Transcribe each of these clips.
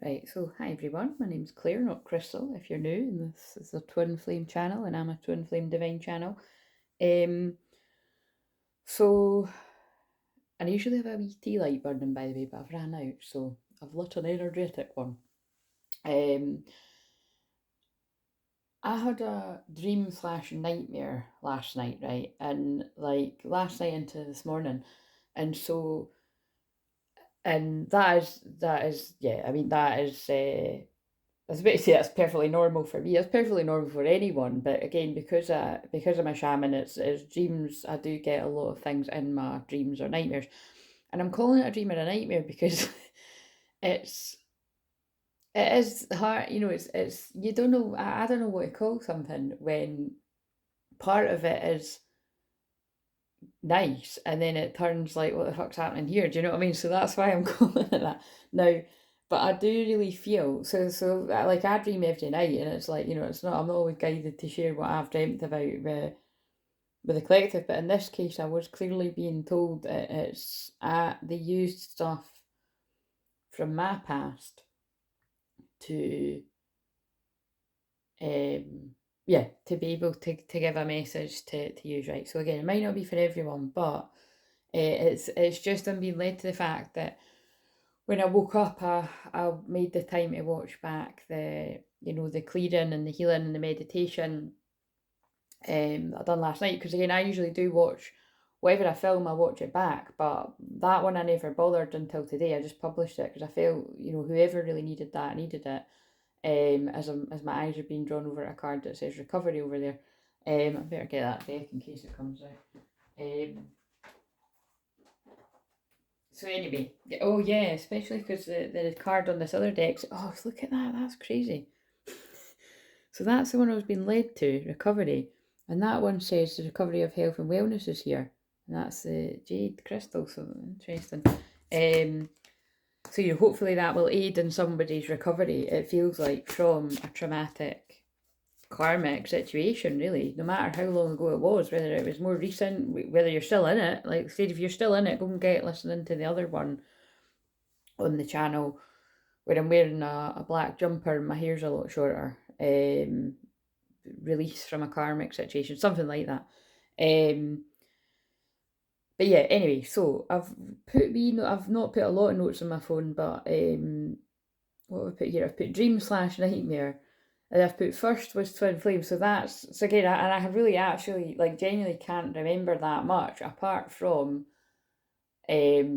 Right, so hi everyone, my name's Claire, not Crystal, if you're new, and this is a Twin Flame channel, and I'm a Twin Flame Divine channel. So I usually have a wee tea light burning, by the way, but I've ran out, so I've lit an energetic one. I had a dream slash nightmare last night, right? And like last night into this morning, and so and that is yeah, I mean that is I was about to say that's perfectly normal for me. It's perfectly normal for anyone, but again, because I'm a shaman, it's dreams. I do get a lot of things in my dreams or nightmares, and I'm calling it a dream or a nightmare because it's it is hard. You know, it's you don't know. I don't know what to call something when part of it is nice and then it turns like what the fuck's happening here, do you know what I mean? So that's why I'm calling it that now. But I do really feel like I dream every night, and it's like, you know, it's not, I'm not always guided to share what I've dreamt about with the collective, but in this case I was clearly being told it's they used stuff from my past to um yeah, to be able to give a message to use, right? So again, it might not be for everyone, but it's just I'm being led to the fact that when I woke up, I made the time to watch back the clearing and the healing and the meditation I done last night, because again I usually do watch whatever I film, I watch it back, but that one I never bothered until today. I just published it because I felt, you know, whoever really needed that needed it. As my eyes are being drawn over a card that says recovery over there. I better get that deck in case it comes out. So anyway, oh yeah, especially because the card on this other deck. Oh, look at that! That's crazy. So that's the one I was being led to, recovery, and that one says the recovery of health and wellness is here, and that's the jade crystal. So interesting. So you know, hopefully that will aid in somebody's recovery. It feels like from a traumatic karmic situation, really, no matter how long ago it was, whether it was more recent, whether you're still in it. Like, say, if you're still in it, go and get listening to the other one on the channel where I'm wearing a black jumper and my hair's a lot shorter. Release from a karmic situation, something like that. But yeah, anyway, so I've not put a lot of notes on my phone, but what have I put here? I've put dream slash nightmare, and I've put first was twin flame. So that's so again, and I have really actually like genuinely can't remember that much apart from yeah,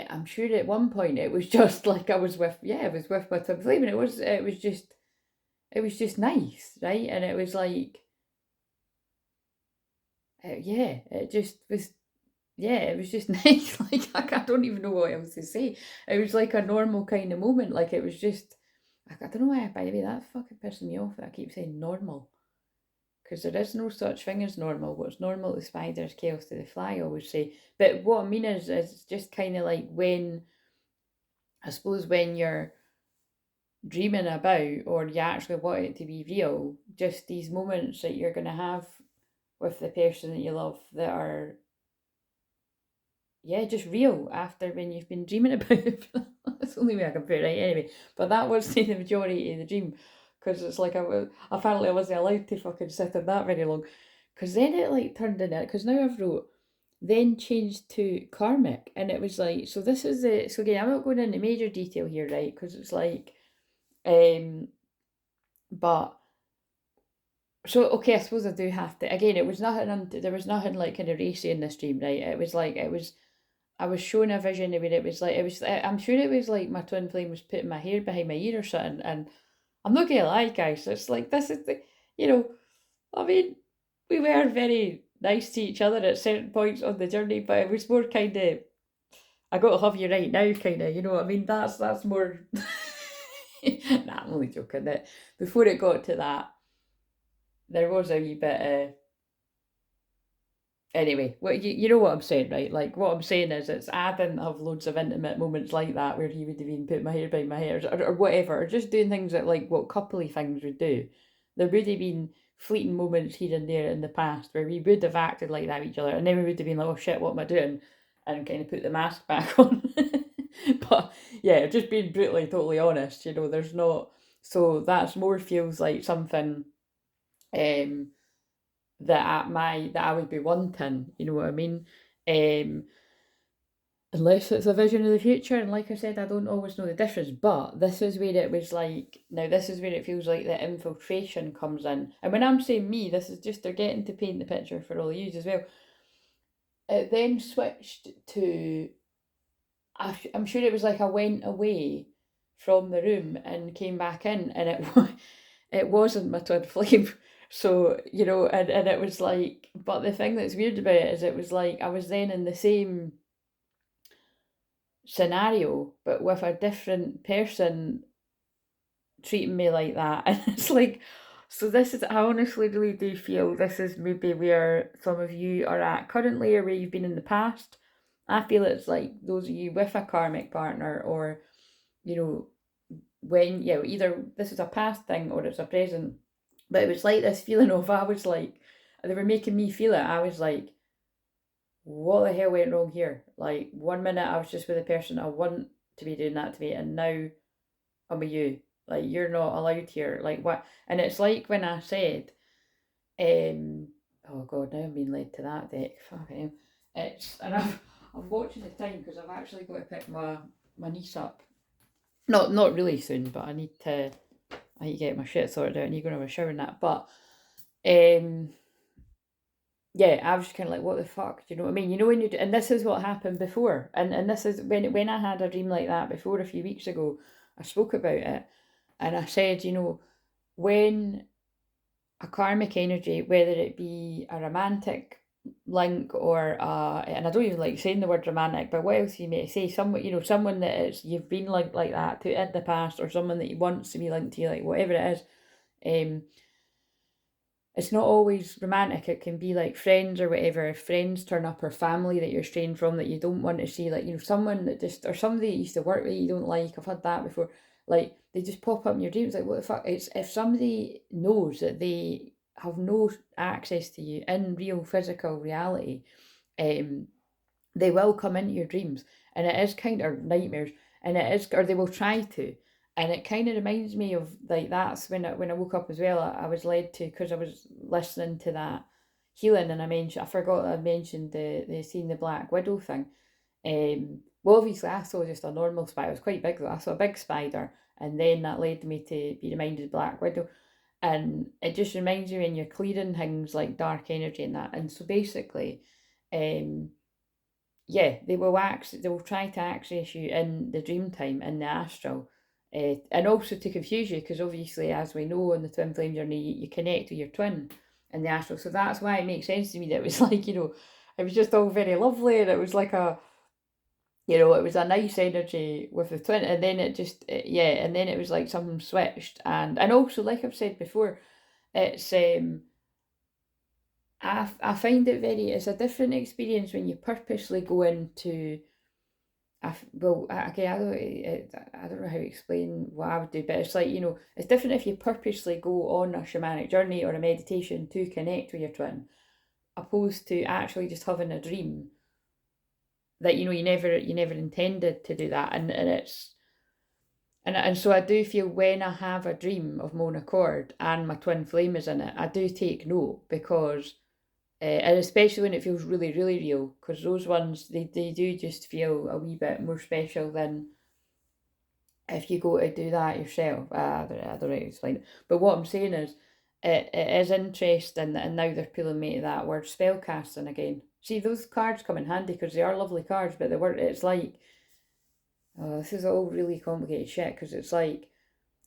I'm sure at one point it was just like I was with my twin flame, and it was just nice, right? And it was like yeah, it just was yeah, it was just nice. Like I don't even know what else to say. It was like a normal kind of moment. Like it was just I don't know why. By the way, that's fucking pissing me off that I keep saying normal, because there is no such thing as normal. What's normal to spiders, chaos to the fly, I always say. But what I mean is just kind of like when I suppose when you're dreaming about or you actually want it to be real, just these moments that you're gonna have with the person that you love that are yeah, just real after when you've been dreaming about it. That's the only way I can put it right anyway. But that was the majority of the dream. Because it's like apparently I wasn't allowed to fucking sit in that very long. Because then it like turned in it. Because now I've wrote, then changed to karmic. And it was like, so this is the, so again, I'm not going into major detail here, right? Because it's like, but so okay, I suppose I do have to. Again, it was nothing. There was nothing like kind of racy in this dream, right? It was like it was. I was shown a vision where it was like it was. I'm sure it was like my twin flame was putting my hair behind my ear or something. And I'm not gonna lie, guys. It's like this is the, you know, I mean, we were very nice to each other at certain points on the journey, but it was more kind of. I got to have you right now, kind of. You know what I mean? That's more. Nah, I'm only joking. That before it got to that, there was a wee bit of anyway, you know what I'm saying, right? Like what I'm saying is, it's I didn't have loads of intimate moments like that where he would have even put my hair behind my hair or whatever, or just doing things that like what coupley things would do. There would have been fleeting moments here and there in the past where we would have acted like that with each other, and then we would have been like, "Oh shit, what am I doing?" and kind of put the mask back on. But yeah, just being brutally, totally honest, you know, there's not, so that's more feels like something um that I would be wanting, you know what I mean? Um, unless it's a vision of the future, and like I said, I don't always know the difference, but this is where it was like, now this is where it feels like the infiltration comes in. And when I'm saying me, this is just they're getting to paint the picture for all you as well. It then switched to, I'm sure it was like I went away from the room and came back in, and it wasn't my twin flame. So, you know, and it was like, but the thing that's weird about it is it was like I was then in the same scenario, but with a different person treating me like that. And it's like, so this is, I honestly really do feel this is maybe where some of you are at currently or where you've been in the past. I feel it's like those of you with a karmic partner, or, you know, when, yeah, either this is a past thing or it's a present. But it was like this feeling of, I was like, they were making me feel it. I was like, what the hell went wrong here? Like, 1 minute I was just with the person I want to be doing that to me, and now I'm with you. Like, you're not allowed here. Like, what? And it's like when I said, oh God, now I'm being led to that deck. Fucking hell. It's, and I'm watching the time because I've actually got to pick my niece up. Not really soon, but I need to get my shit sorted out and you're going to have a shower and that. But um, yeah, I was just kind of like, what the fuck? Do you know what I mean? You know, when you do, and this is what happened before, and this is when I had a dream like that before a few weeks ago. I spoke about it, and I said, you know, when a karmic energy, whether it be a romantic link or and I don't even like saying the word romantic, but what else you may say, someone, you know, someone that is you've been linked like that to in the past, or someone that you wants to be linked to, like whatever it is, um it's not always romantic. It can be like friends or whatever. If friends turn up, or family that you're straying from that you don't want to see, like, you know, someone that just, or somebody that you used to work with you don't like. I've had that before. Like, they just pop up in your dreams. Like, what the fuck? It's if somebody knows that they have no access to you in real physical reality, um, they will come into your dreams, and it is kind of nightmares, and it is, or they will try to, and it kind of reminds me of like that's when I woke up as well. I was led to, because I was listening to that healing, and I forgot that I mentioned the seeing the Black Widow thing. Well, obviously I saw just a normal spider. It was quite big though. I saw a big spider, and then that led me to be reminded of Black Widow. And it just reminds you when you're clearing things like dark energy and that. And so basically, um, yeah, they will try to access you in the dream time, in the astral, and also to confuse you, because obviously, as we know on the twin flame journey, you connect with your twin in the astral. So that's why it makes sense to me that it was like, you know, it was just all very lovely, and it was like a, you know, it was a nice energy with the twin, and then yeah, and then it was like something switched, and also, like I've said before, it's I find it very, it's a different experience when you purposely go into, well, okay, I don't know how to explain what I would do, but it's like, you know, it's different if you purposely go on a shamanic journey or a meditation to connect with your twin, opposed to actually just having a dream that, you know, you never intended to do that, and it's, and so I do feel when I have a dream of Mona Cord and my twin flame is in it, I do take note, because and especially when it feels really, really real, because those ones, they do just feel a wee bit more special than if you go to do that yourself. I don't know how to explain it. But what I'm saying is, it is interesting, and now they're pulling me to that word spellcasting again. See, those cards come in handy because they are lovely cards, but the word, it's like, oh, this is all really complicated shit, because it's like,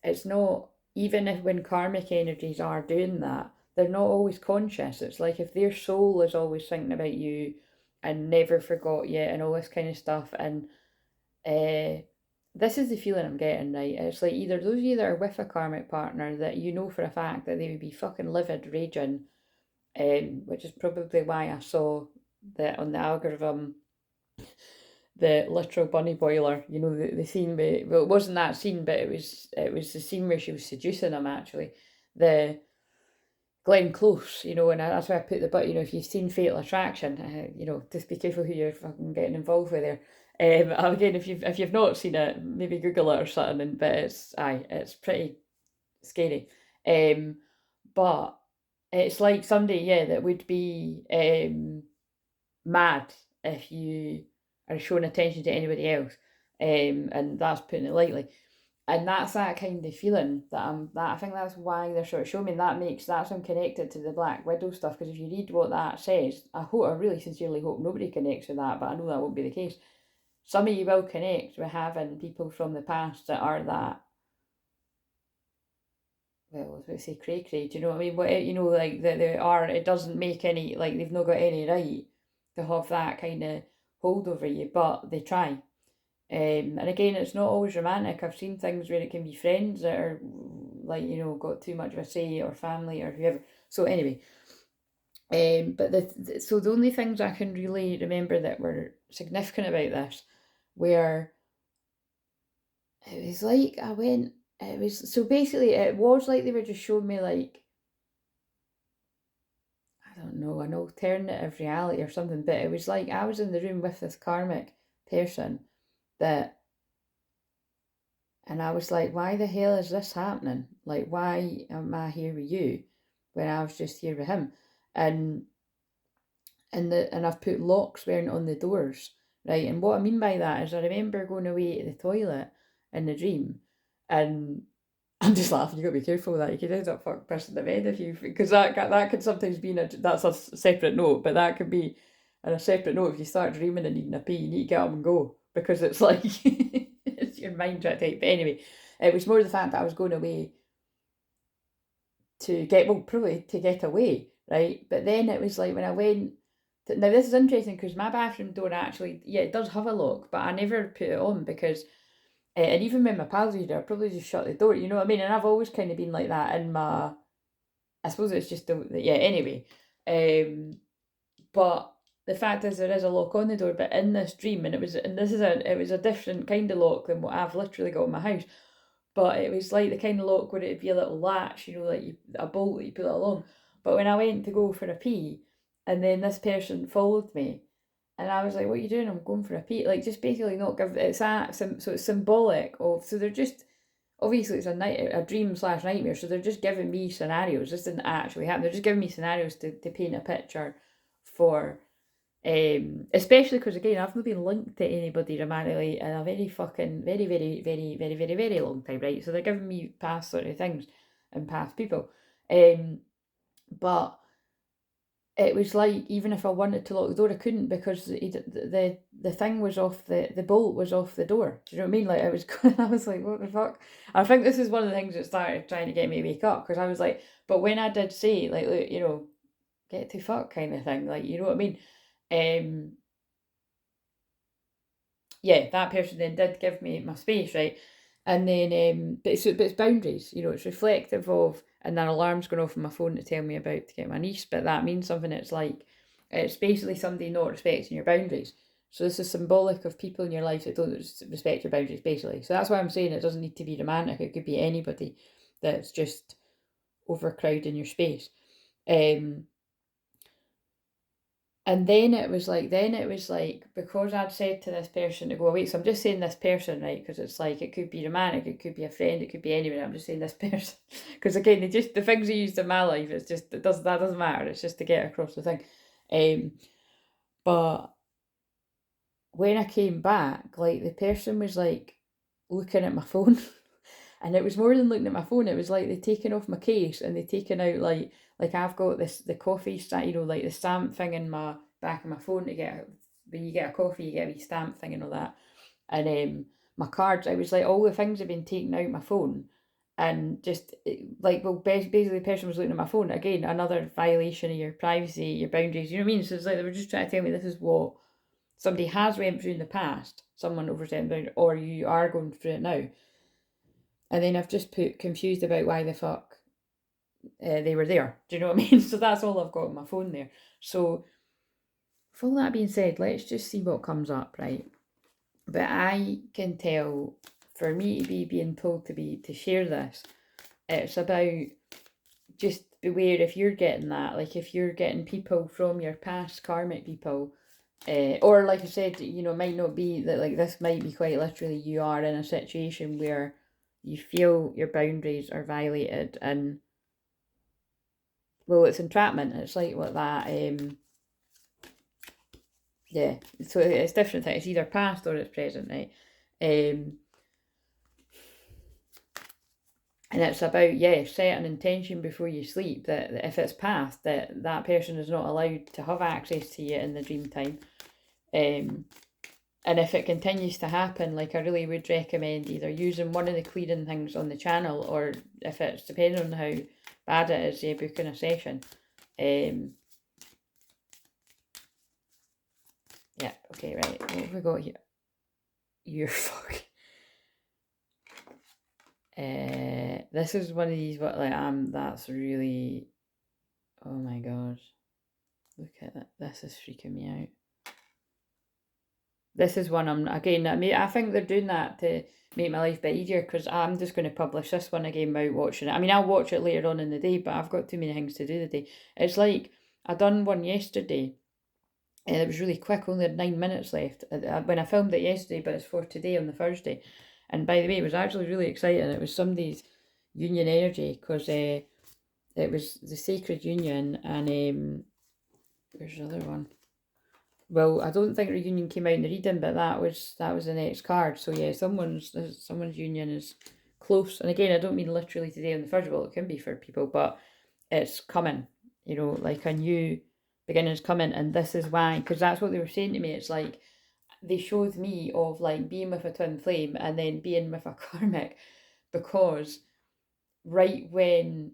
it's not, even if when karmic energies are doing that, they're not always conscious. It's like if their soul is always thinking about you and never forgot you and all this kind of stuff. And this is the feeling I'm getting, right? It's like either those of you that are with a karmic partner that you know for a fact that they would be fucking livid, raging, which is probably why I saw that on the algorithm, the literal bunny boiler, you know, the scene where, well, it wasn't that scene, but it was the scene where she was seducing him, actually. The Glenn Close, you know, and that's why I put the, but, you know, if you've seen Fatal Attraction, you know, just be careful who you're fucking getting involved with there. Again, if you've not seen it, maybe Google it or something. But it's pretty scary. But it's like somebody, yeah, that would be mad if you are showing attention to anybody else. And that's putting it lightly. And that's that kind of feeling that I think that's why they're sort of showing me, and that's I'm connected to the Black Widow stuff, because if you read what that says, I really sincerely hope nobody connects with that, but I know that won't be the case. Some of you will connect with having people from the past that are that, well, I was going to say cray cray, do you know what I mean? But like that they are, it doesn't make any, like they've not got any right to have that kind of hold over you, but they try. And again, it's not always romantic. I've seen things where it can be friends that are like, got too much of a say, or family, or whoever. So anyway, but so the only things I can really remember that were significant about this were, it was like I went, it was, so basically it was like they were just showing me, like, I don't know, an alternative reality or something, but it was like I was in the room with this karmic person that, and I was like, why the hell is this happening? Like, why am I here with you when I was just here with him? And and I've put locks weren't on the doors, right? And what I mean by that is I remember going away to the toilet in the dream, and I'm just laughing. You got to be careful with that. You could end up fuck person in the bed if you, because that could sometimes be that's a separate note, but that could be a separate note if you start dreaming and needing a pee. You need to get up and go, because it's like it's your mind trying to take. But anyway, it was more the fact that I was going away to get, well, probably to get away, right? But then it was like when I went. Now this is interesting because my bathroom door actually, yeah, it does have a lock, but I never put it on because. And even when my pals were there, I'd probably just shut the door, you know what I mean? And I've always kind of been like that in my, I suppose it's just, yeah, anyway. But the fact is there is a lock on the door, but in this dream, and it was a different kind of lock than what I've literally got in my house. But it was like the kind of lock where it'd be a little latch, like a bolt that you put it along. But when I went to go for a pee, and then this person followed me, and I was like, what are you doing? I'm going for a pee. Like, just basically not give, it's that, so it's symbolic of, so they're just, obviously it's a dream slash nightmare, so they're just giving me scenarios. This didn't actually happen. They're just giving me scenarios to paint a picture for, especially because, again, I've not been linked to anybody romantically in a very fucking, very, very, very, very, very, very long time, right? So they're giving me past sort of things and past people. But it was like, even if I wanted to lock the door, I couldn't, because the thing was off, the bolt was off the door. Do you know what I mean? Like, I was going, I was like, what the fuck? I think this is one of the things that started trying to get me to wake up, because I was like, but when I did say, like, look, get to fuck kind of thing, like, you know what I mean? Yeah, that person then did give me my space, right? And then, but it's boundaries, it's reflective of, and then alarm's going off on my phone to tell me about to get my niece, but that means something. It's like, it's basically somebody not respecting your boundaries. So this is symbolic of people in your life that don't respect your boundaries, basically. So that's why I'm saying it doesn't need to be romantic. It could be anybody that's just overcrowding your space. And then it was like, because I'd said to this person to go away, so I'm just saying this person, right? Because it's like, it could be romantic, it could be a friend, it could be anyone. I'm just saying this person. Because again, the things I used in my life, it's just, that doesn't matter. It's just to get across the thing. But when I came back, like, the person was like looking at my phone. And it was more than looking at my phone. It was like they'd taken off my case and they'd taken out, like I've got the coffee stamp, like the stamp thing in my back of my phone to get, when you get a coffee, you get a wee stamp thing and all that. And my cards, I was like, all the things have been taken out my phone. And just like, well, basically the person was looking at my phone. Again, another violation of your privacy, your boundaries, you know what I mean? So it's like they were just trying to tell me this is what somebody has went through in the past, someone overstepping boundary, or you are going through it now. And then I've just put confused about why the fuck they were there. Do you know what I mean? So that's all I've got on my phone there. So, with all that being said, let's just see what comes up, right? But I can tell, for me to be being told to share this, it's about just beware if you're getting that. Like, if you're getting people from your past, karmic people, Or like I said, you know, it might not be that, like, this might be quite literally you are in a situation where you feel your boundaries are violated, and well, it's entrapment. It's like what that yeah. So it's different things. It's either past or it's present, right? And it's about, yeah, set an intention before you sleep that if it's past, that person is not allowed to have access to you in the dream time. And if it continues to happen, like, I really would recommend either using one of the clearing things on the channel, or if it's depending on how bad it is, yeah, booking a session. Yeah, okay, right. What have we got here? You're fuck. This is one of these, what, like, that's really, oh my god. Look at that. This is freaking me out. This is one again, I think they're doing that to make my life a bit easier, because I'm just going to publish this one again without watching it. I mean, I'll watch it later on in the day, but I've got too many things to do today. It's like, I done one yesterday, and it was really quick, only had 9 minutes left when I filmed it yesterday, but it's for today on the Thursday. And by the way, it was actually really exciting. It was somebody's union energy, because it was the Sacred Union, and where's the other one? Well, I don't think reunion came out in the reading, but that was the next card. So yeah, someone's union is close. And again, I don't mean literally today on the first. Well, it can be for people, but it's coming. You know, like a new beginning's coming, and this is why. Because that's what they were saying to me. It's like they showed me of, like, being with a twin flame and then being with a karmic, because right when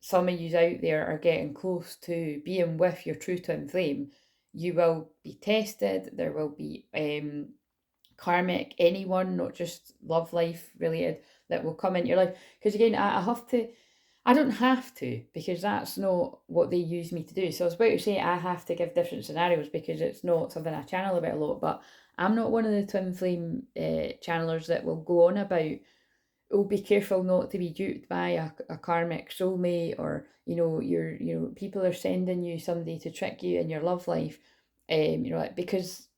some of you out there are getting close to being with your true twin flame, you will be tested. There will be karmic, anyone, not just love life related, that will come into your life. Because again, I don't have to, because that's not what they use me to do. So I was about to say I have to give different scenarios, because it's not something I channel about a lot, but I'm not one of the twin flame channelers that will go on about, oh, be careful not to be duped by a karmic soulmate, or, you know, people are sending you somebody to trick you in your love life. You know, because,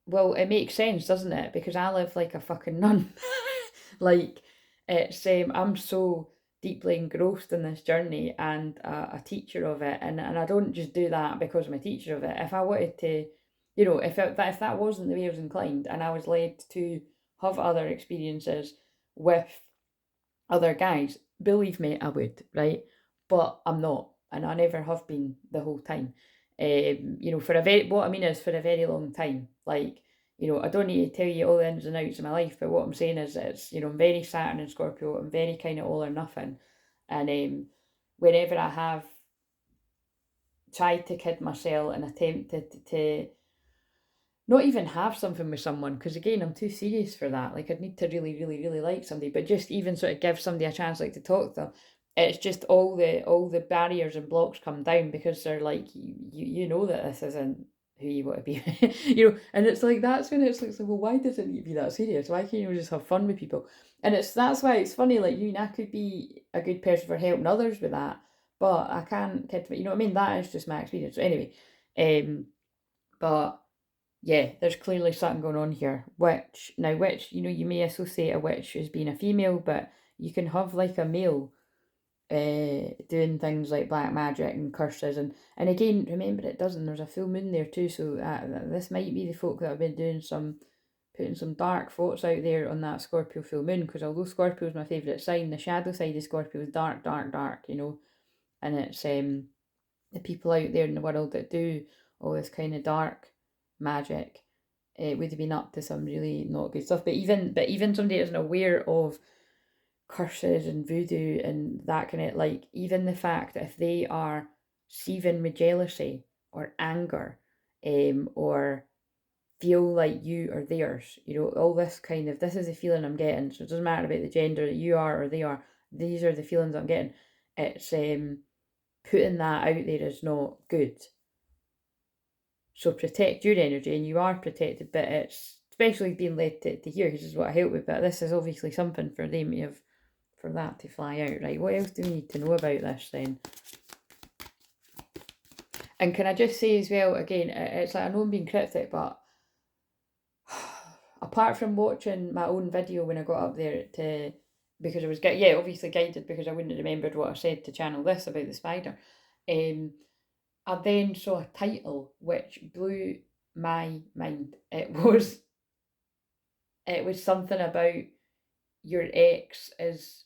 well, it makes sense, doesn't it? Because I live like a fucking nun. Like, it's I'm so deeply engrossed in this journey, and a teacher of it, and I don't just do that because I'm a teacher of it. If I wanted to, you know, if that wasn't the way I was inclined, and I was led to have other experiences with other guys, believe me, I would, right? But I'm not, and I never have been the whole time. You know, what I mean is, for a very long time. Like, you know, I don't need to tell you all the ins and outs of my life, but what I'm saying is, it's, you know, I'm very Saturn and Scorpio. I'm very kind of all or nothing, and whenever I have tried to kid myself and attempted to not even have something with someone, because again, I'm too serious for that. Like, I'd need to really, really, really like somebody, but just even sort of give somebody a chance, like, to talk to them. It's just all the barriers and blocks come down, because they're like, you know that this isn't who you want to be, you know. And it's like, that's when it's like, so, well, why does it need to be that serious? Why can't you just have fun with people? And that's why it's funny. Like, you and I could be a good person for helping others with that, but I can't kid, you know what I mean? That is just my experience. So anyway, but yeah, there's clearly something going on here. Which, you know, you may associate a witch as being a female, but you can have, like, a male doing things like black magic and curses, and again, remember, it doesn't. There's a full moon there too, so this might be the folk that have been putting some dark thoughts out there on that Scorpio full moon. Because although Scorpio is my favourite sign, the shadow side of Scorpio is dark, dark, dark. You know, and it's the people out there in the world that do all this kind of dark magic would have been up to some really not good stuff. But even somebody that isn't aware of curses and voodoo and that kind of, like, even the fact that if they are seething with jealousy or anger, or feel like you are theirs, you know, all this kind of, this is the feeling I'm getting. So it doesn't matter about the gender that you are or they are. These are the feelings I'm getting. It's putting that out there is not good. So protect your energy, and you are protected, but it's especially being led to here, because this is what I help with. But this is obviously something for them to have, for that to fly out, right? What else do we need to know about this then? And can I just say as well, again, it's like, I know I'm being cryptic, but apart from watching my own video when I got up there to, because I was, obviously guided because I wouldn't have remembered what I said to channel this about the spider, I then saw a title which blew my mind. It was something about your ex is,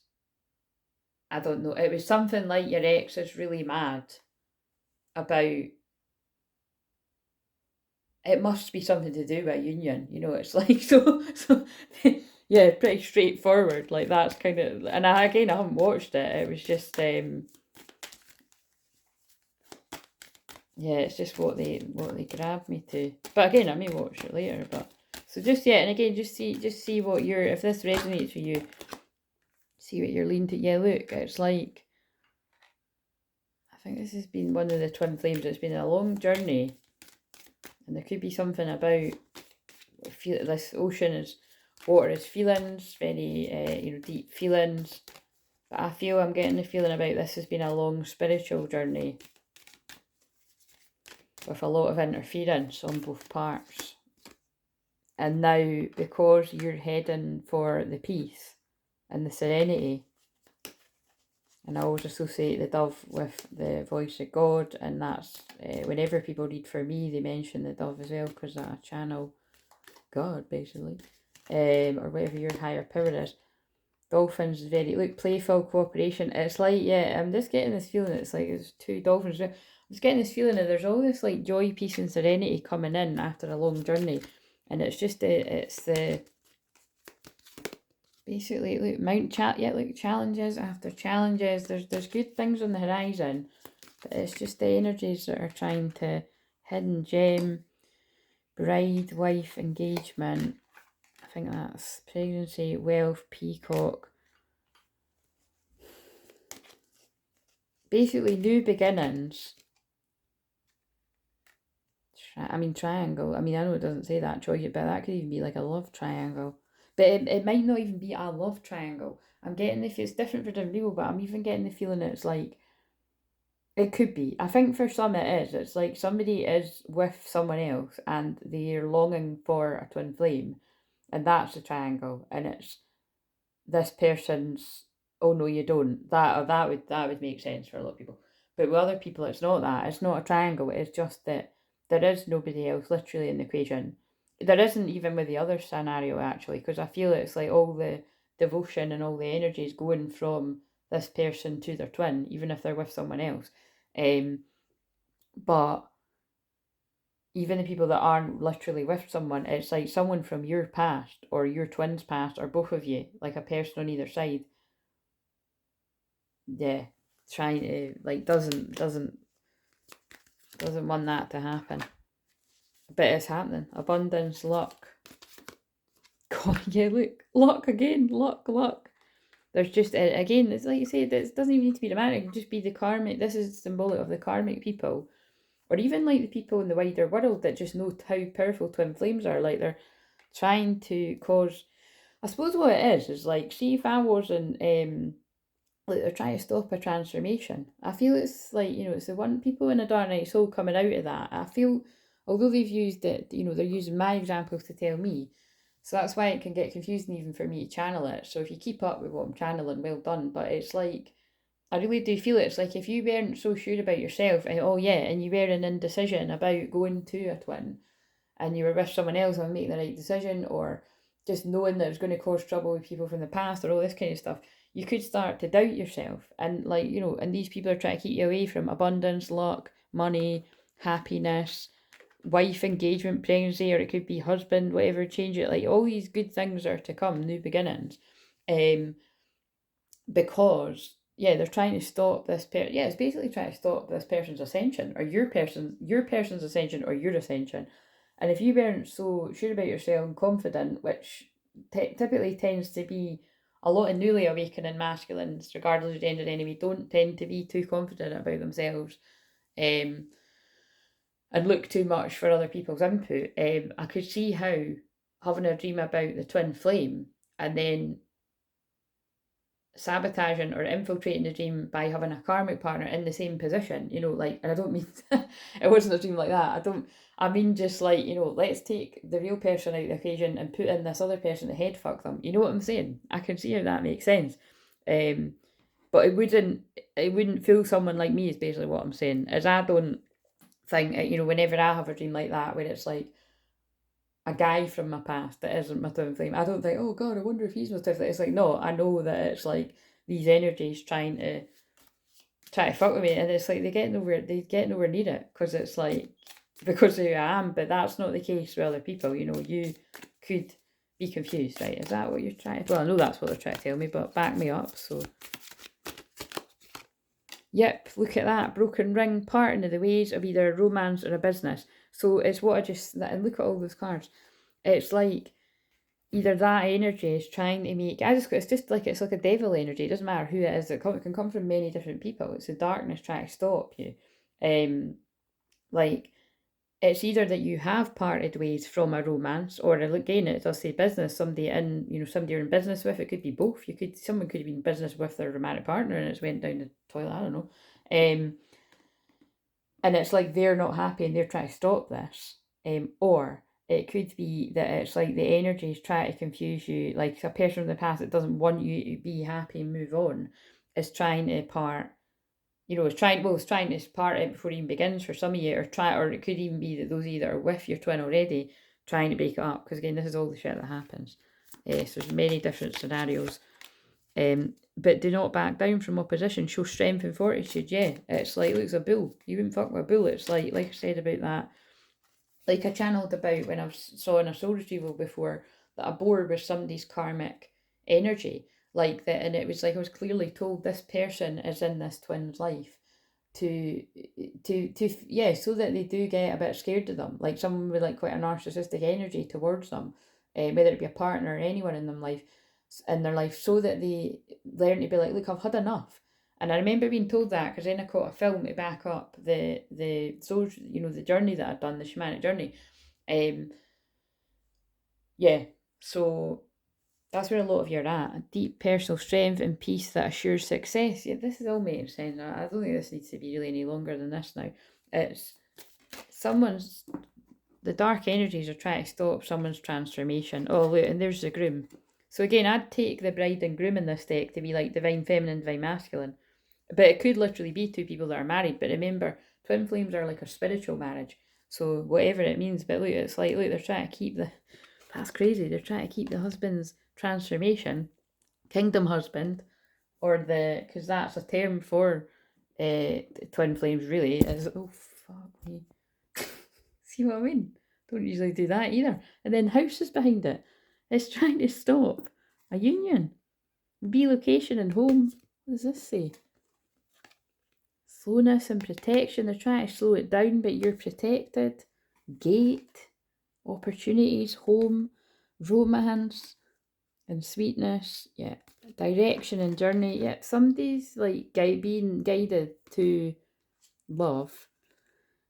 I don't know, it was something like your ex is really mad about, it must be something to do with a union, it's like, so yeah, pretty straightforward, like that's kind of, and I haven't watched it, it was just, yeah, it's just what they grabbed me to, but again, I may watch it later, but, so just, yeah, and again, just see what if this resonates with you, see what you're leaning to, yeah, look, it's like, I think this has been one of the twin flames, it's been a long journey, and there could be something about, this ocean is, water is feelings, very, deep feelings, but I feel I'm getting the feeling about this has been a long spiritual journey, with a lot of interference on both parts. And now, because you're heading for the peace and the serenity, and I always associate the dove with the voice of God, and that's, whenever people read for me, they mention the dove as well, because I channel God, basically, or whatever your higher power is. Dolphins is very, look, playful cooperation. It's like, yeah, I'm just getting this feeling, it's like, it's two dolphins. I'm just getting this feeling that there's all this, like, joy, peace and serenity coming in after a long journey. And it's just, it's the, basically, look, challenges after challenges. There's good things on the horizon, but it's just the energies that are trying to, hidden gem, bride, wife, engagement. I think that's pregnancy, wealth, peacock. Basically, new beginnings. Triangle. I know it doesn't say that, Joy, but that could even be like a love triangle. But it might not even be a love triangle. I'm getting if it's different for different people, but I'm even getting the feeling it's like, it could be. I think for some it is. It's like somebody is with someone else and they're longing for a twin flame, and that's a triangle, and it's this person's, oh no you don't, that would make sense for a lot of people, but with other people it's not that, it's not a triangle, it's just that there is nobody else literally in the equation. There isn't even with the other scenario, actually, because I feel it's like all the devotion and all the energy is going from this person to their twin, even if they're with someone else. But even the people that aren't literally with someone, it's like someone from your past or your twin's past or both of you, like a person on either side, yeah, trying to, like, doesn't want that to happen, but it's happening. Abundance, luck. God, yeah, look, luck again, luck. There's just, again, it's like you say, it doesn't even need to be romantic, it can just be the karmic. This is symbolic of the karmic people, or even like the people in the wider world that just know how powerful twin flames are. Like, they're trying to cause, I suppose what it is like, see if I wasn't, like, they're trying to stop a transformation. I feel it's like, it's the one, people in a dark night soul coming out of that. I feel, although they've used it, they're using my examples to tell me. So that's why it can get confusing even for me to channel it. So if you keep up with what I'm channeling, well done. But it's like, I really do feel it's like if you weren't so sure about yourself, and oh yeah, and you were in indecision about going to a twin, and you were with someone else and making the right decision, or just knowing that it was going to cause trouble with people from the past or all this kind of stuff, you could start to doubt yourself. And like, and these people are trying to keep you away from abundance, luck, money, happiness, wife, engagement, pregnancy, or it could be husband, whatever, change it. Like, all these good things are to come, new beginnings. Because yeah, they're trying to stop this person. Yeah, it's basically trying to stop this person's ascension, or your person's ascension, or your ascension. And if you weren't so sure about yourself and confident, which typically tends to be a lot of newly awakening masculines, regardless of gender enemy, don't tend to be too confident about themselves, and look too much for other people's input. I could see how having a dream about the twin flame and then sabotaging or infiltrating the dream by having a karmic partner in the same position, you know, like, and I don't mean, it wasn't a dream like that, I mean just like, you know, let's take the real person out of the equation and put in this other person to head fuck them, you know what I'm saying? I can see how that makes sense. But it wouldn't fool someone like me is basically what I'm saying, is I don't think, you know, whenever I have a dream like that, where it's like, a guy from my past that isn't my twin flame, I don't think, oh god, I wonder if he's my twin flame. It's like, no, I know that it's like these energies trying to fuck with me, and it's like they get nowhere near it, because it's like, because of who I am. But that's not the case with other people, you know. You could be confused, right? Is that what you're trying to, well, I know that's what they're trying to tell me, but back me up. So yep, look at that, broken ring, parting of the ways of either a romance or a business. So it's what I just, and look at all those cards. It's like either that energy is trying to make, it's just like, it's like a devil energy. It doesn't matter who it is. It can come from many different people. It's the darkness trying to stop you. Like, it's either that you have parted ways from a romance, or again, it does say business, somebody you're in business with. It could be both. Someone could have been in business with their romantic partner and it's went down the toilet, I don't know. And it's like they're not happy and they're trying to stop this. Or it could be that it's like the energy is trying to confuse you, like a person from the past that doesn't want you to be happy and move on, is trying to part, it's trying to part it before it even begins for some of you, or it could even be that those of you that are with your twin already trying to break it up, because again, this is all the shit that happens. So there's many different scenarios. But do not back down from opposition. Show strength and fortitude. Yeah, it's like, look, it's a bull. You wouldn't fuck with a bull. It's like I said about that. Like I channeled about when I saw in a soul retrieval before, that a boar was somebody's karmic energy. Like that, and it was like I was clearly told this person is in this twin's life to so that they do get a bit scared of them. Like someone with like quite a narcissistic energy towards them, whether it be a partner or anyone in their life, so that they learn to be like, look, I've had enough. And I remember being told that because then I caught a film to back up the soul, the journey that I'd done, the shamanic journey. So that's where a lot of you are at. A deep personal strength and peace that assures success. Yeah, this is all making sense. I don't think this needs to be really any longer than this now. It's the dark energies are trying to stop someone's transformation. Oh, look, and there's the groom. So again, I'd take the bride and groom in this deck to be like divine feminine, divine masculine. But it could literally be two people that are married. But remember, twin flames are like a spiritual marriage. So whatever it means, but look, it's like, look, they're trying to keep that's crazy. They're trying to keep the husband's transformation, kingdom husband, or because that's a term for twin flames, really, is, oh, fuck me. See what I mean? Don't usually do that either. And then house is behind it. It's trying to stop a union. Relocation and home. What does this say? Slowness and protection. They're trying to slow it down, but you're protected. Gate. Opportunities. Home. Romance. And sweetness. Yeah. Direction and journey. Yeah. Somebody's like being guided to love.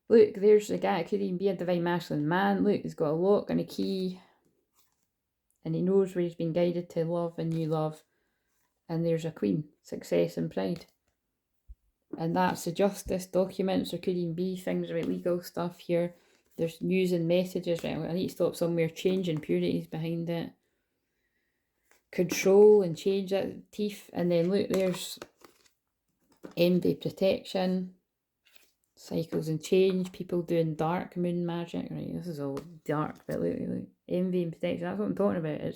Look, there's a guy. It could even be a divine masculine man. Look, he's got a lock and a key. And he knows where he's been guided to love and new love. And there's a queen. Success and pride. And that's the justice documents. There could even be things about legal stuff here. There's news and messages. Right, I need to stop somewhere. Change and purities behind it. Control and change, that teeth. And then look, there's envy, protection. Cycles and change. People doing dark moon magic. Right, this is all dark, but look. Envy and protection. That's what I'm talking about. It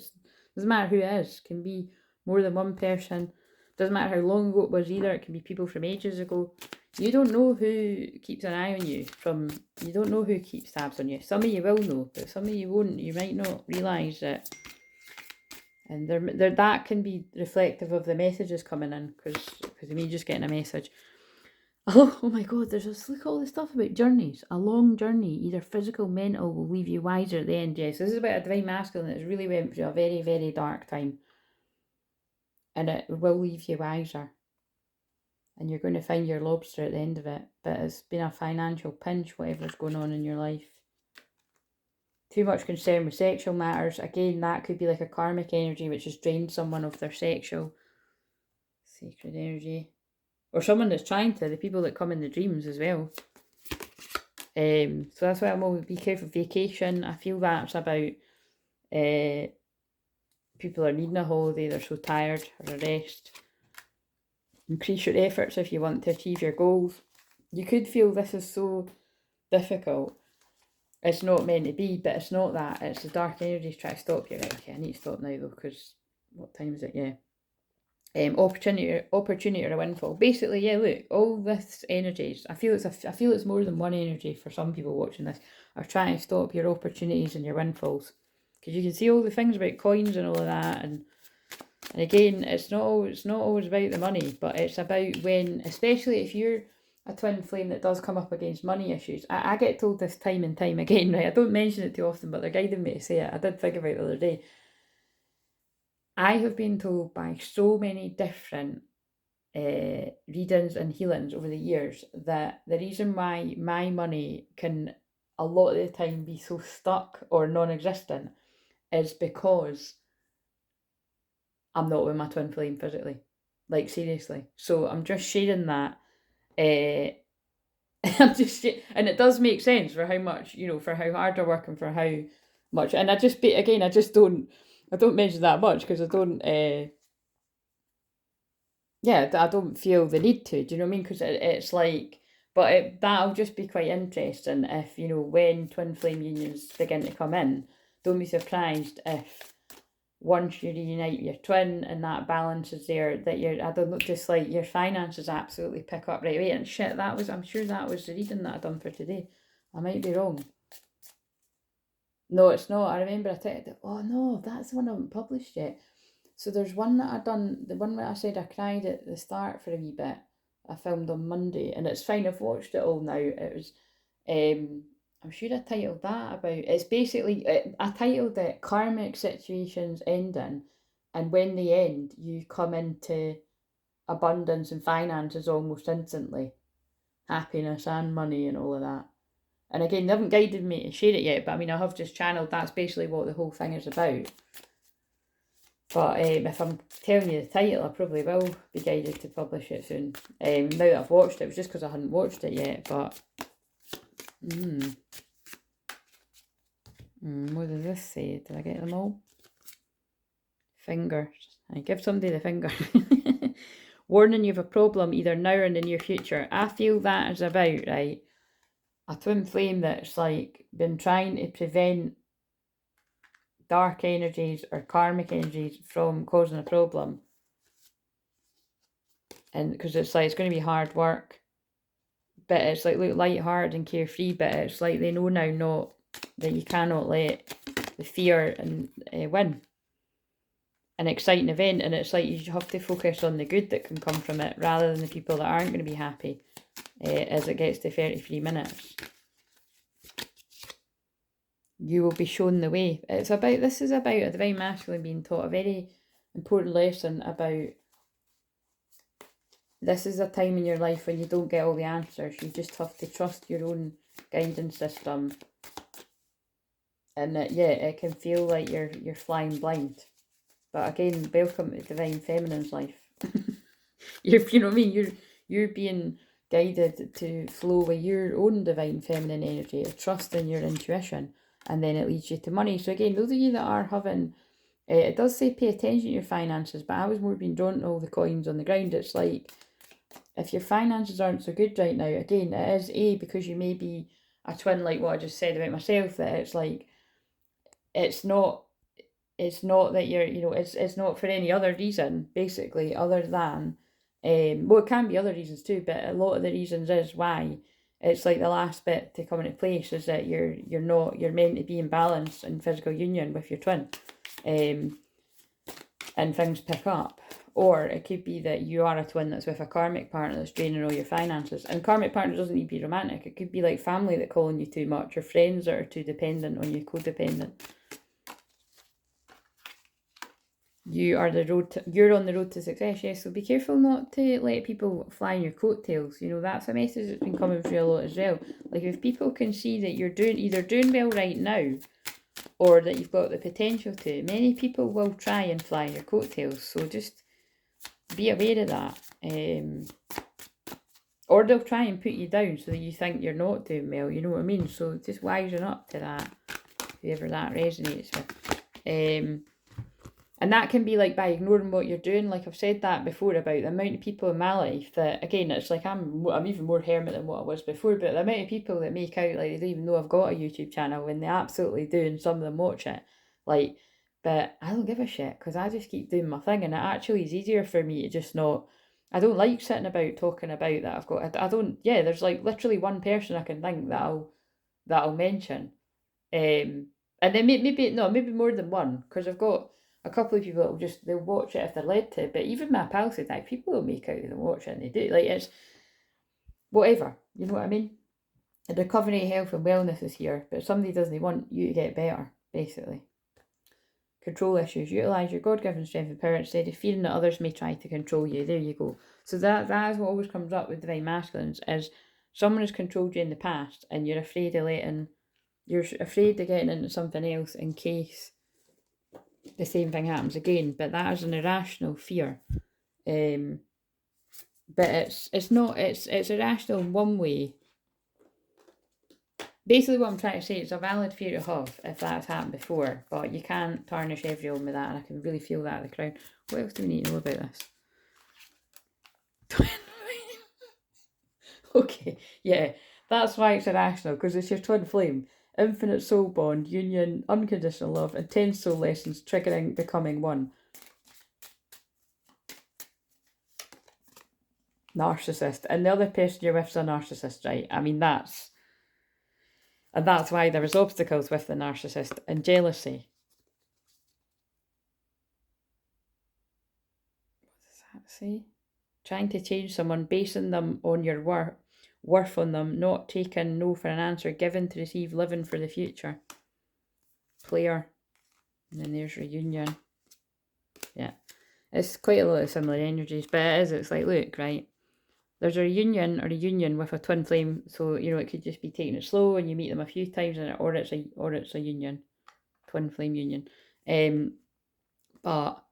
doesn't matter who it is. It can be more than one person. Doesn't matter how long ago it was either. It can be people from ages ago. You don't know who keeps an eye on you. You don't know who keeps tabs on you. Some of you will know, but some of you won't. You might not realise that. And that can be reflective of the messages coming in, because of me just getting a message. Oh my god, look at all this stuff about journeys. A long journey, either physical, mental, will leave you wiser at the end. Yes, this is about a divine masculine that's really went through a very, very dark time. And it will leave you wiser. And you're going to find your lobster at the end of it. But it's been a financial pinch, whatever's going on in your life. Too much concern with sexual matters. Again, that could be like a karmic energy which has drained someone of their sexual sacred energy. Or someone that's trying to, the people that come in the dreams as well. So that's why I'm always be careful. Vacation, I feel that's about people are needing a holiday, they're so tired, or a rest. Increase your efforts if you want to achieve your goals. You could feel this is so difficult. It's not meant to be, but it's not that. It's the dark energies trying to stop you. Right, okay, I need to stop now though, because what time is it? Yeah. Opportunity or a windfall. Basically, yeah, look, all this energies, I feel it's more than one energy for some people watching this, are trying to stop your opportunities and your windfalls. Because you can see all the things about coins and all of that, and again, it's not always about the money, but it's about when, especially if you're a twin flame that does come up against money issues. I get told this time and time again, right? I don't mention it too often, but they're guiding me to say it. I did think about it the other day. I have been told by so many different readings and healings over the years that the reason why my money can a lot of the time be so stuck or non-existent is because I'm not with my twin flame physically. Like, seriously. So I'm just sharing that. I'm just, and it does make sense for how much, for how hard I work and for how much. And I don't mention that much because I don't, I don't feel the need to. Do you know what I mean? Because it's like, but that'll just be quite interesting if, when twin flame unions begin to come in, don't be surprised if once you reunite your twin and that balance is there, that I don't know, just like your finances absolutely pick up right away. And shit, I'm sure that was the reading that I done for today. I might be wrong. No, it's not. I remember I said, oh no, that's the one I haven't published yet. So there's one that I done, the one that I said I cried at the start for a wee bit. I filmed on Monday, and it's fine. I've watched it all now. It was, I'm sure I titled that about. It's basically I titled it "Karmic Situations Ending," and when they end, you come into abundance and finances almost instantly, happiness and money and all of that. And again, they haven't guided me to share it yet, but I mean, I have just channeled. That's basically what the whole thing is about. But if I'm telling you the title, I probably will be guided to publish it soon. Now that I've watched it, it was just because I hadn't watched it yet, but... what does this say? Did I get them all? Fingers. I give somebody the finger. Warning you of a problem either now or in the near future. I feel that is about, right, a twin flame that's like been trying to prevent dark energies or karmic energies from causing a problem. And because it's like, it's going to be hard work, but it's like, look, light-hearted and carefree, but it's like they know now that you cannot let the fear and win. An exciting event, and it's like you have to focus on the good that can come from it rather than the people that aren't going to be happy as it gets to 33 minutes. You will be shown the way. This is about a divine masculine being taught a very important lesson about this is a time in your life when you don't get all the answers. You just have to trust your own guidance system. And it can feel like you're flying blind. But again, welcome to divine feminine's life. You know what I mean? You're being guided to flow with your own divine feminine energy, to trust in your intuition, and then it leads you to money. So again, those of you that are having, it does say pay attention to your finances, but I was more being drawn to all the coins on the ground. It's like, if your finances aren't so good right now, again, it is because you may be a twin, like what I just said about myself, that it's like, it's not that you're, it's not for any other reason, basically, other than, well, it can be other reasons too, but a lot of the reasons is why it's like the last bit to come into place is that you're meant to be in balance in physical union with your twin, and things pick up. Or it could be that you are a twin that's with a karmic partner that's draining all your finances. And karmic partner doesn't need to be romantic. It could be like family that call on you too much, or friends that are too dependent on you, codependent. You're on the road to success, yes, so be careful not to let people fly in your coattails. That's a message that's been coming through a lot as well. Like, if people can see that you're either doing well right now, or that you've got the potential to, many people will try and fly in your coattails. So just be aware of that. Or they'll try and put you down so that you think you're not doing well, you know what I mean? So just wisen up to that, whoever that resonates with. And that can be like by ignoring what you're doing. Like I've said that before about the amount of people in my life that, again, it's like I'm even more hermit than what I was before, but the amount of people that make out like they don't even know I've got a YouTube channel when they absolutely do, and some of them watch it. Like, but I don't give a shit because I just keep doing my thing, and it actually is easier for me to just not. I don't like sitting about talking about that I've got. I don't. Yeah, there's like literally one person I can think that I'll mention, and then maybe more than one, because I've got a couple of people that they'll watch it if they're led to. But even my pals say that people will make out they watch it, and they do. Like, it's whatever, you know what I mean? The recovery, health and wellness is here, but if somebody doesn't want you to get better, basically. Control issues. Utilise your God-given strength and power instead of fearing that others may try to control you. There you go. So that is what always comes up with divine masculines, is someone has controlled you in the past and you're afraid of getting into something else in case the same thing happens again. But that is an irrational fear. But it's not, it's irrational in one way. Basically what I'm trying to say is a valid fear to have if that's happened before, but you can't tarnish everyone with that, and I can really feel that at the crown. What else do we need to know about this? Okay, yeah, that's why it's irrational, because it's your twin flame. Infinite soul bond, union, unconditional love, intense soul lessons, triggering, becoming one. Narcissist. And the other person you're with is a narcissist, right? I mean, that's why there was obstacles with the narcissist and jealousy. What does that say? Trying to change someone, basing them on your worth on them, not taking no for an answer, given to receive, living for the future. Player. And then there's reunion. Yeah. It's quite a lot of similar energies, but it's like, look, right? There's a reunion or a union with a twin flame, so it could just be taking it slow and you meet them a few times, or it's a union, twin flame union. But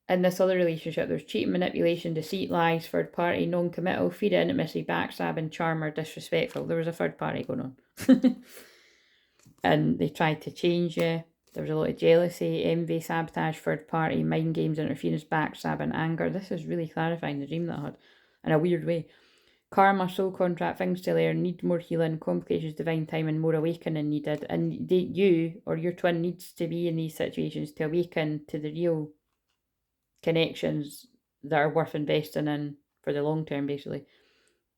in this other relationship, there's cheating, manipulation, deceit, lies, third party, non-committal, fear, intimacy, backstabbing, charmer, disrespectful. There was a third party going on, and they tried to change you. There was a lot of jealousy, envy, sabotage, third party, mind games, interference, backstabbing, anger. This is really clarifying the dream that I had in a weird way. Karma, soul contract, things to learn, need more healing, complications, divine timing, more awakening needed. And you or your twin needs to be in these situations to awaken to the real connections that are worth investing in for the long term, basically.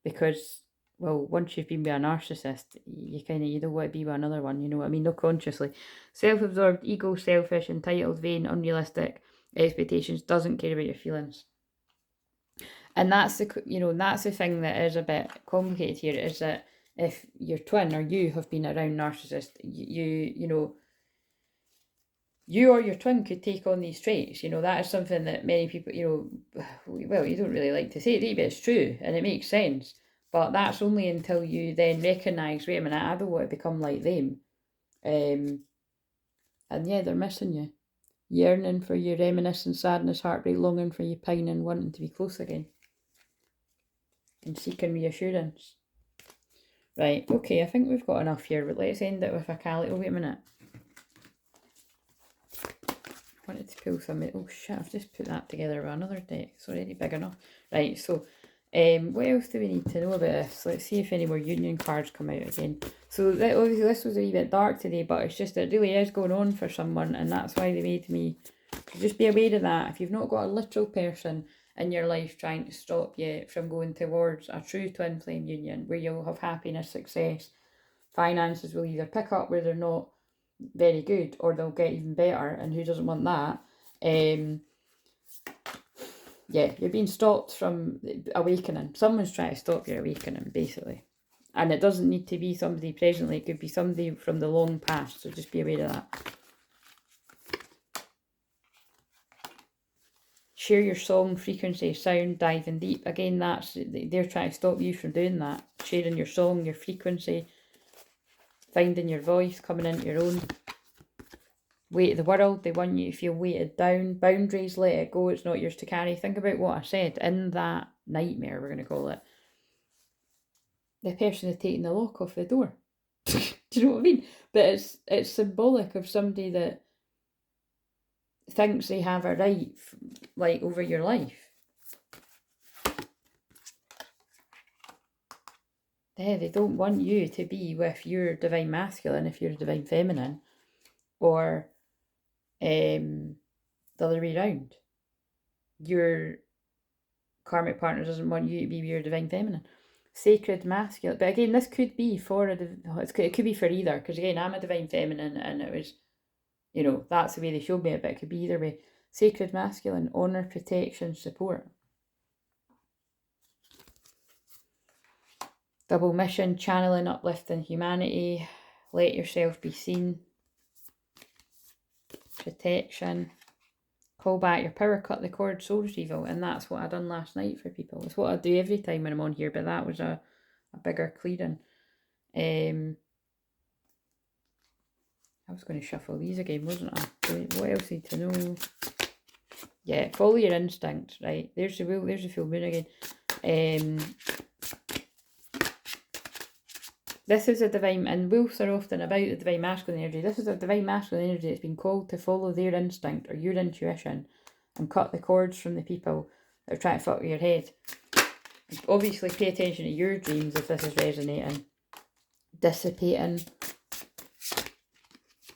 Because, well, once you've been with a narcissist, you don't want to be with another one, you know what I mean? Not consciously. Self-absorbed, ego, selfish, entitled, vain, unrealistic expectations, doesn't care about your feelings. And that's the thing that is a bit complicated here, is that if your twin or you have been around narcissists, you or your twin could take on these traits. That is something that many people, well, you don't really like to say it, but it's true and it makes sense. But that's only until you then recognise, wait a minute, I don't want to become like them. And yeah, they're missing you. Yearning for you, reminiscing, sadness, heartbreak, longing for you, pining, wanting to be close again. And seeking reassurance. Right, okay, I think we've got enough here, but let's end it with a Cali. Oh, wait a minute. I wanted to pull some. Oh shit, I've just put that together with another deck. It's already big enough. Right, so what else do we need to know about this? Let's see if any more union cards come out again. So obviously this was a wee bit dark today, but it's just, it really is going on for someone, and that's why they made me just be aware of that. If you've not got a literal person in your life trying to stop you from going towards a true twin flame union where you'll have happiness, success, finances will either pick up where they're not very good or they'll get even better, and who doesn't want that? Yeah, you're being stopped from awakening. Someone's trying to stop your awakening, basically. And it doesn't need to be somebody presently, it could be somebody from the long past, so just be aware of that. Share your song, frequency, sound, diving deep. Again, they're trying to stop you from doing that. Sharing your song, your frequency, finding your voice, coming into your own. weight of the world. They want you to feel weighted down. Boundaries, let it go. It's not yours to carry. Think about what I said in that nightmare, we're going to call it. The person is taking the lock off the door. Do you know what I mean? But it's symbolic of somebody that thinks they have a right, like, over your life. They don't want you to be with your divine masculine if you're a divine feminine, or the other way around. Your karmic partner doesn't want you to be your divine feminine. Sacred masculine. But again, this could be for it could be for either, because again, I'm a divine feminine and it was, that's the way they showed me it, but it could be either way. Sacred masculine, honor, protection, support. Double mission, channeling, uplifting humanity, let yourself be seen. Protection, call back your power, cut the cord, soul retrieval. And that's what I done last night for people. It's what I do every time when I'm on here, but that was a bigger clearing. I was going to shuffle these again, wasn't I? What else need to know? Yeah, follow your instincts, right? There's the wheel, there's the full moon again. This is a divine, and wolves are often about the divine masculine energy. This is a divine masculine energy that's been called to follow their instinct or your intuition and cut the cords from the people that are trying to fuck with your head. Obviously, pay attention to your dreams if this is resonating. Dissipating,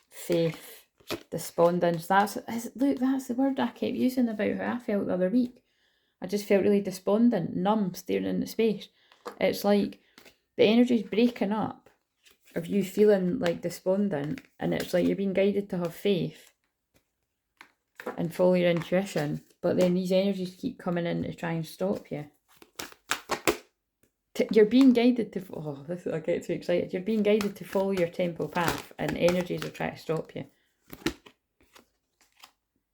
faith, despondence. That's the word I kept using about how I felt the other week. I just felt really despondent, numb, staring into space. It's like the energy's breaking up of you feeling like despondent, and it's like you're being guided to have faith and follow your intuition, but then these energies keep coming in to try and stop you. You're being guided to, I get too excited. You're being guided to follow your temple path, and energies are trying to stop you.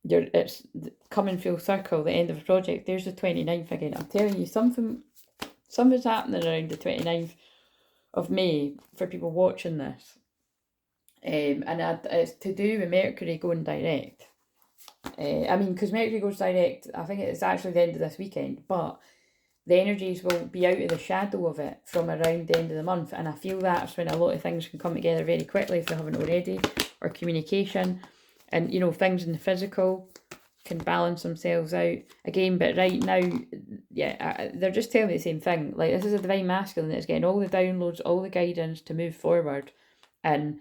It's coming full circle, the end of a project. There's the 29th again. I'm telling you, something's happening around the 29th of May for people watching this. And it's to do with Mercury going direct. Because Mercury goes direct, I think it's actually the end of this weekend, but the energies will be out of the shadow of it from around the end of the month, and I feel that's when a lot of things can come together very quickly if they haven't already, or communication, and things in the physical can balance themselves out again. But right now, they're just telling me the same thing. Like, this is a divine masculine that's getting all the downloads, all the guidance to move forward, and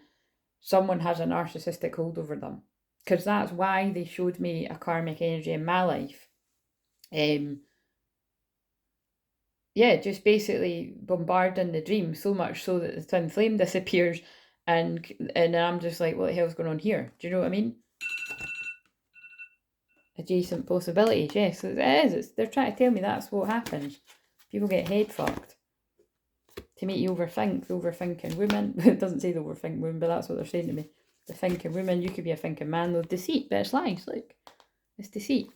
someone has a narcissistic hold over them, because that's why they showed me a karmic energy in my life. Just basically bombarding the dream so much so that the twin flame disappears, and I'm just like, what the hell's going on here? Do you know what I mean? Adjacent possibilities, yes, it is. They're trying to tell me that's what happens. People get head fucked to make you overthink. The overthinking women. It doesn't say the overthinking women, but that's what they're saying to me. The thinking women. You could be a thinking man, though. Deceit, but it's lies. Look, it's deceit.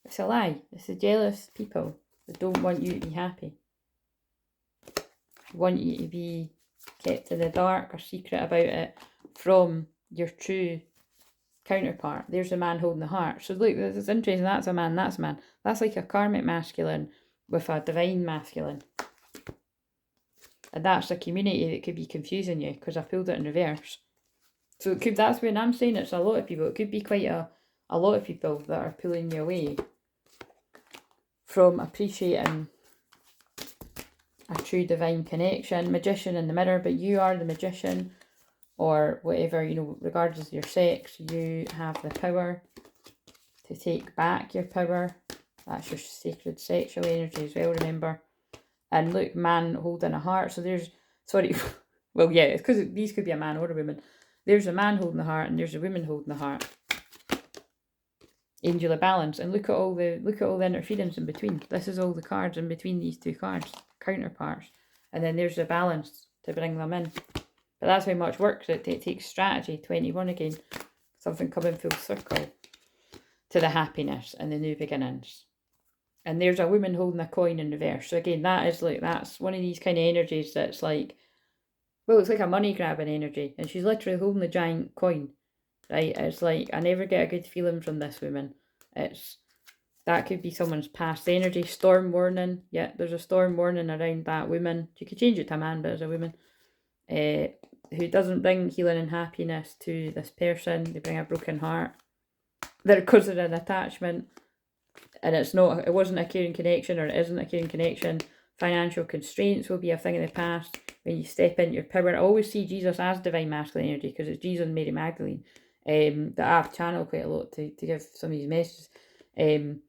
It's a lie. It's the jealous people that don't want you to be happy. Want you to be kept in the dark or secret about it from your true counterpart. There's a man holding the heart. So look, this is interesting. That's a man. That's like a karmic masculine with a divine masculine, and that's a community that could be confusing you, because I pulled it in reverse. So it could, that's when I'm saying it's a lot of people. It could be quite a lot of people that are pulling you away from appreciating a true divine connection. Magician in the mirror, but you are the magician, or whatever, regardless of your sex, you have the power to take back your power. That's your sacred sexual energy as well, remember. And look, man holding a heart. So there's, well, yeah, it's because these could be a man or a woman. There's a man holding the heart, and there's a woman holding the heart. Angel of balance, and look at all the interference in between. This is all the cards in between these two cards, counterparts, and then there's the balance to bring them in. But that's how much work it takes. Strategy. 21 again, something coming full circle to the happiness and the new beginnings. And there's a woman holding a coin in reverse. So again, that's one of these kind of energies that's like, well, it's like a money grabbing energy, and she's literally holding the giant coin. right? It's like, I never get a good feeling from this woman. That could be someone's past energy. Storm warning. Yeah, there's a storm warning around that woman. You could change it to a man, but it's a woman. Who doesn't bring healing and happiness to this person. They bring a broken heart. They're causing an attachment. And it wasn't a caring connection, or it isn't a caring connection. Financial constraints will be a thing in the past. When you step into your power, I always see Jesus as divine masculine energy, because it's Jesus and Mary Magdalene that I've channeled quite a lot to give some of these messages. And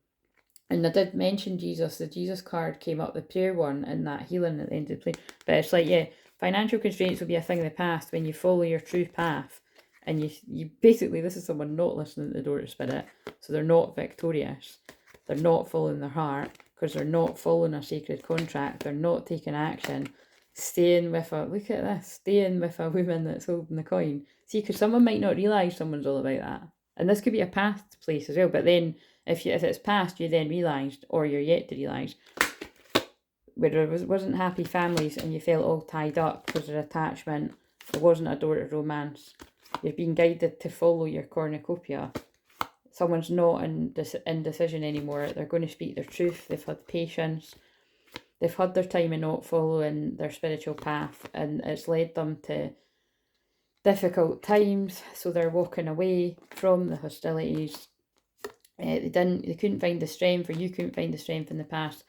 I did mention Jesus. The Jesus card came up, the prayer one, and that healing at the end of the play. But it's like, yeah, financial constraints will be a thing in the past when you follow your true path. And you basically, this is someone not listening to the door to spirit. So they're not victorious. They're not following their heart, because they're not following a sacred contract. They're not taking action. Staying with look at this, staying with a woman that's holding the coin. See, because someone might not realise someone's all about that. And this could be a past place as well. But then, if it's past, you then realised, or you're yet to realise, where there wasn't happy families and you felt all tied up because of attachment, there wasn't a door to romance. You're being guided to follow your cornucopia. Someone's not in indecision anymore. They're going to speak their truth. They've had patience. They've had their time in not following their spiritual path, and it's led them to difficult times. So they're walking away from the hostilities. They couldn't find the strength, or you couldn't find the strength in the past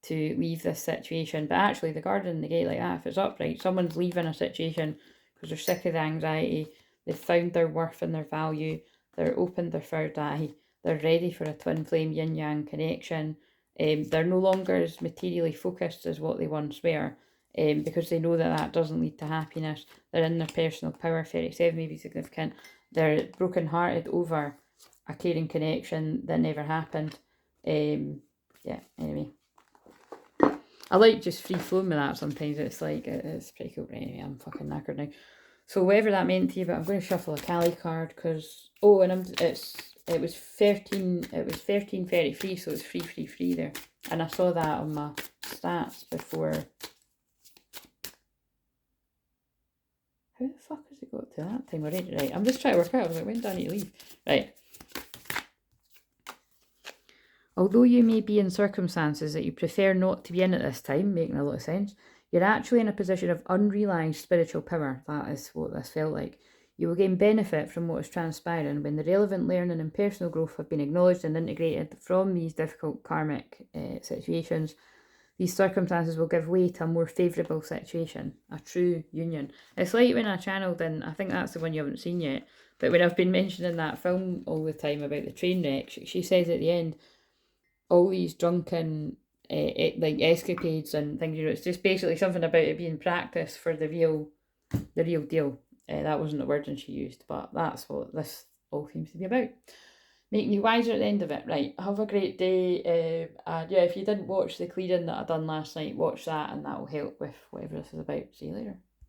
to leave this situation. But actually, the garden and the gate like that, if it's upright, someone's leaving a situation because they're sick of the anxiety. They've found their worth and their value. They're opened their third eye. They're ready for a twin flame yin yang connection. They're no longer as materially focused as what they once were, because they know that doesn't lead to happiness. They're in their personal power. 37 may be significant. They're broken-hearted over a caring connection that never happened. Yeah, anyway. I like just free flowing with that sometimes. It's like, it's pretty cool. But anyway, I'm fucking knackered now. So whatever that meant to you, but I'm going to shuffle a Cali card, because it was 1333, so it's free there. And I saw that on my stats before. How the fuck has it got to that time already? Right, I'm just trying to work out. I was like, when do I need to leave? Right. Although you may be in circumstances that you prefer not to be in at this time, making a lot of sense, you're actually in a position of unrealised spiritual power. That is what this felt like. You will gain benefit from what is transpiring when the relevant learning and personal growth have been acknowledged and integrated from these difficult karmic situations. These circumstances will give way to a more favourable situation, a true union. It's like when I channeled, and I think that's the one you haven't seen yet, but when I've been mentioning that film all the time about the train wreck, she says at the end, all these drunken like escapades and things, it's just basically something about it being practice for the real deal. That wasn't the wording she used, but that's what this all seems to be about. Making you wiser at the end of it. Right, have a great day. And yeah, if you didn't watch the clearing that I done last night, watch that, and that will help with whatever this is about. See you later.